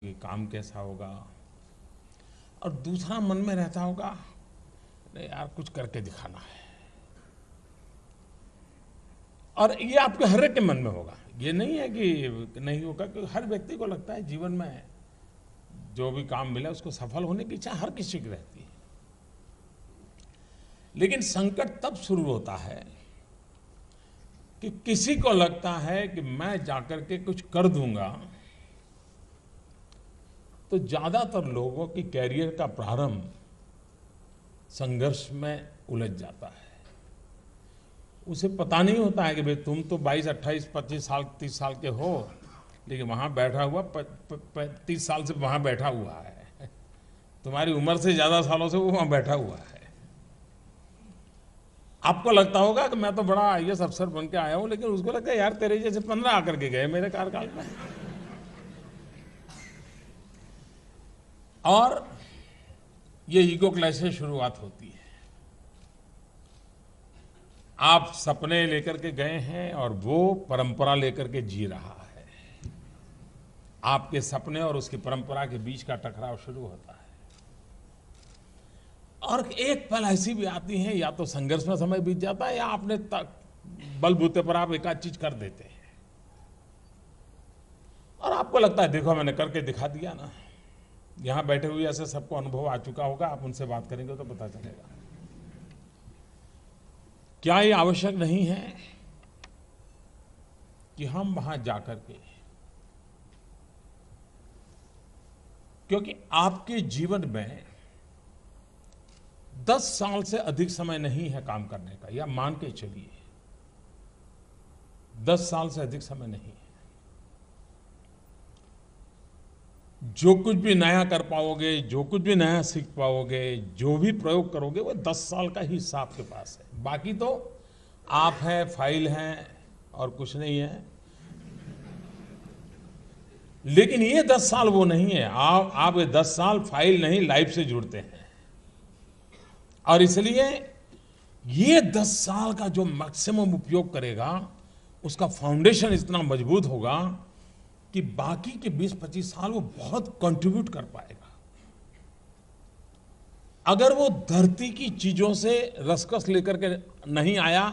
कि काम कैसा होगा। और दूसरा मन में रहता होगा, नहीं यार कुछ करके दिखाना है। और ये आपके हर एक के मन में होगा, ये नहीं है कि नहीं होगा, क्योंकि हर व्यक्ति को लगता है जीवन में जो भी काम मिला उसको सफल होने की इच्छा हर किसी की रहती है। लेकिन संकट तब शुरू होता है कि किसी को लगता है कि मैं जाकर के कुछ कर दूंगा, तो ज्यादातर लोगों की कैरियर का प्रारंभ संघर्ष में उलझ जाता है। उसे पता नहीं होता है कि भाई तुम तो 22, 28, 25 साल 30 साल के हो, लेकिन वहां बैठा हुआ 30 साल से वहां बैठा हुआ है। तुम्हारी उम्र से ज्यादा सालों से वो वहां बैठा हुआ है। आपको लगता होगा कि मैं तो बड़ा आईएएस अफसर बन के आया हूं, लेकिन उसको लगता है यार तेरे जैसे 15 आकर के गए मेरे कार्यकाल में। और ये ईगो क्लैश से शुरुआत होती है। आप सपने लेकर के गए हैं और वो परंपरा लेकर के जी रहा है। आपके सपने और उसकी परंपरा के बीच का टकराव शुरू होता है। और एक पल ऐसी भी आती है, या तो संघर्ष में समय बीत जाता है, या आपने बलबूते पर आप एक आध चीज कर देते हैं और आपको लगता है देखो मैंने करके दिखा दिया ना। यहां बैठे हुए ऐसे सबको अनुभव आ चुका होगा, आप उनसे बात करेंगे तो पता चलेगा। क्या ये आवश्यक नहीं है कि हम वहां जाकर के, क्योंकि आपके जीवन में 10 साल से अधिक समय नहीं है काम करने का, या मान के चलिए 10 साल से अधिक समय नहीं है। जो कुछ भी नया कर पाओगे, जो कुछ भी नया सीख पाओगे, जो भी प्रयोग करोगे, वो 10 साल का ही हिसाब के पास है। बाकी तो आप हैं, फाइल हैं और कुछ नहीं है। लेकिन ये 10 साल वो नहीं है। आप ये 10 साल फाइल नहीं, लाइफ से जुड़ते हैं। और इसलिए ये 10 साल का जो मैक्सिमम उपयोग करेगा, उसका फाउंडेशन इतना मजबूत होगा कि बाकी के 20-25 साल वो बहुत कंट्रीब्यूट कर पाएगा। अगर वो धरती की चीजों से रसकस लेकर के नहीं आया,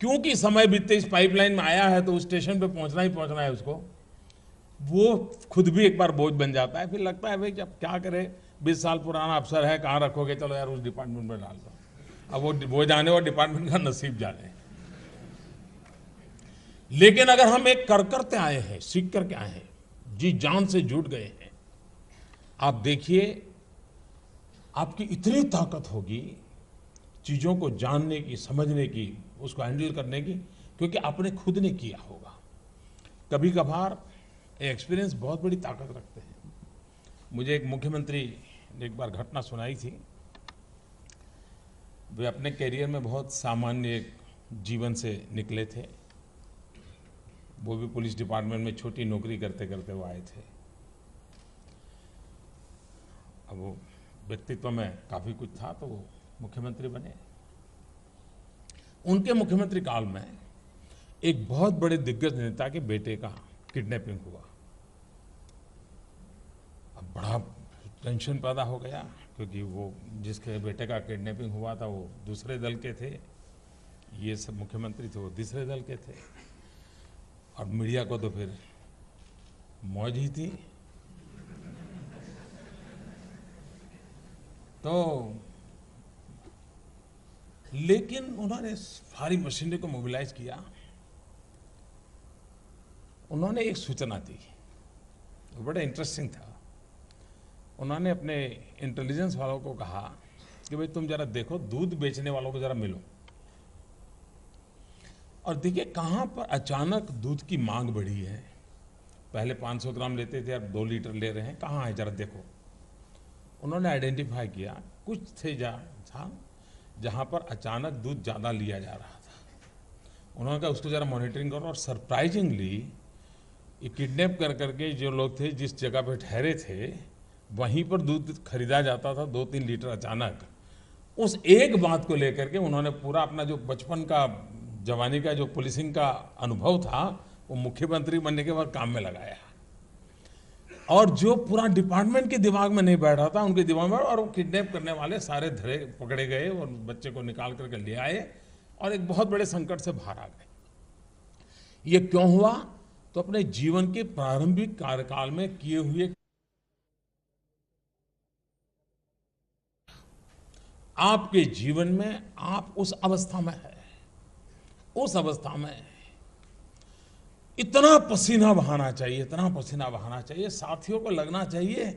क्योंकि समय बीतते इस पाइपलाइन में आया है तो उस स्टेशन पे पहुंचना ही पहुंचना है उसको, वो खुद भी एक बार बोझ बन जाता है। फिर लगता है भाई जब क्या करे, 20 साल पुराना अफसर है, कहाँ रखोगे, चलो यार उस डिपार्टमेंट में डाल दो। अब वो जाने और डिपार्टमेंट का नसीब जाने। लेकिन अगर हम एक कर करते आए हैं, सीख करके आए हैं, जी जान से जुट गए हैं, आप देखिए आपकी इतनी ताकत होगी चीजों को जानने की, समझने की, उसको हैंडल करने की, क्योंकि आपने खुद ने किया होगा। कभी कभार एक्सपीरियंस बहुत बड़ी ताकत रखते हैं। मुझे एक मुख्यमंत्री ने एक बार घटना सुनाई थी। वे अपने करियर में बहुत सामान्य एक जीवन से निकले थे। वो भी पुलिस डिपार्टमेंट में छोटी नौकरी करते करते वो आए थे। अब वो व्यक्तित्व में काफी कुछ था, तो वो मुख्यमंत्री बने। उनके मुख्यमंत्री काल में एक बहुत बड़े दिग्गज नेता के बेटे का किडनैपिंग हुआ। अब बड़ा टेंशन पैदा हो गया, क्योंकि वो जिसके बेटे का किडनैपिंग हुआ था वो दूसरे दल के थे, ये सब मुख्यमंत्री थे वो तीसरे दल के थे। और मीडिया को तो फिर मौज ही थी। तो लेकिन उन्होंने सारी मशीनरी को मोबिलाइज किया। उन्होंने एक सूचना दी, वो बड़ा इंटरेस्टिंग था। उन्होंने अपने इंटेलिजेंस वालों को कहा कि भाई तुम जरा देखो, दूध बेचने वालों को जरा मिलो और देखिए कहां पर अचानक दूध की मांग बढ़ी है। पहले 500 ग्राम लेते थे, अब 2 लीटर ले रहे हैं, कहां है जरा देखो। उन्होंने आइडेंटिफाई किया कुछ थे जहां पर अचानक दूध ज्यादा लिया जा रहा था। उन्होंने कहा उसको जरा मॉनिटरिंग करो। और सरप्राइजिंगली ये किडनैप कर करके जो लोग थे जिस जगह पे ठहरे थे, वहीं पर दूध खरीदा जाता था 2-3 लीटर अचानक। उस एक बात को लेकर के उन्होंने पूरा अपना जो बचपन का, जवानी का जो पुलिसिंग का अनुभव था, वो मुख्यमंत्री बनने के बाद काम में लगाया। और जो पूरा डिपार्टमेंट के दिमाग में नहीं बैठ रहा था उनके दिमाग में, और वो किडनैप करने वाले सारे धरे पकड़े गए और बच्चे को निकाल करके ले आए और एक बहुत बड़े संकट से बाहर आ गए। ये क्यों हुआ? तो अपने जीवन के प्रारंभिक कार्यकाल में किए हुए, आपके जीवन में आप उस अवस्था में है, उस अवस्था में इतना पसीना बहाना चाहिए, इतना पसीना बहाना चाहिए, साथियों को लगना चाहिए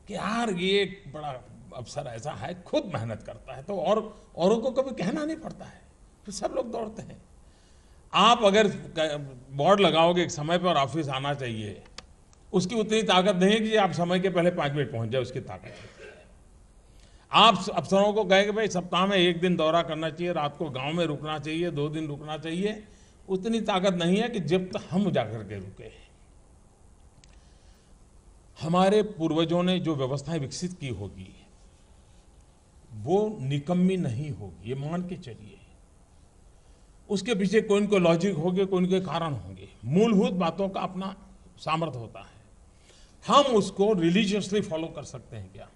कि यार ये एक बड़ा अफसर ऐसा है, खुद मेहनत करता है, तो और औरों को कभी कहना नहीं पड़ता है, फिर सब लोग दौड़ते हैं। आप अगर बोर्ड लगाओगे एक समय पर ऑफिस आना चाहिए, उसकी उतनी ताकत नहीं है कि आप समय के पहले 5 मिनट पहुंच जाए, उसकी ताकत है। आप अफसरों को कहें कि भाई सप्ताह में 1 दिन दौरा करना चाहिए, रात को गांव में रुकना चाहिए, 2 दिन रुकना चाहिए, उतनी ताकत नहीं है कि जब तक हम जाकर के रुके। हमारे पूर्वजों ने जो व्यवस्थाएं विकसित की होगी वो निकम्मी नहीं होगी, ये मान के चलिए। उसके पीछे कोई इनको लॉजिक होंगे, कोई इनके कारण होंगे, मूलभूत बातों का अपना सामर्थ्य होता है। हम उसको रिलीजियसली फॉलो कर सकते हैं क्या?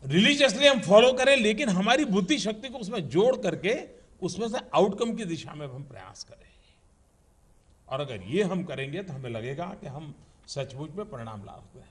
रिलीजियसली हम फॉलो करें, लेकिन हमारी बुद्धि शक्ति को उसमें जोड़ करके उसमें से आउटकम की दिशा में हम प्रयास करें। और अगर ये हम करेंगे तो हमें लगेगा कि हम सचमुच में परिणाम ला सकते हैं।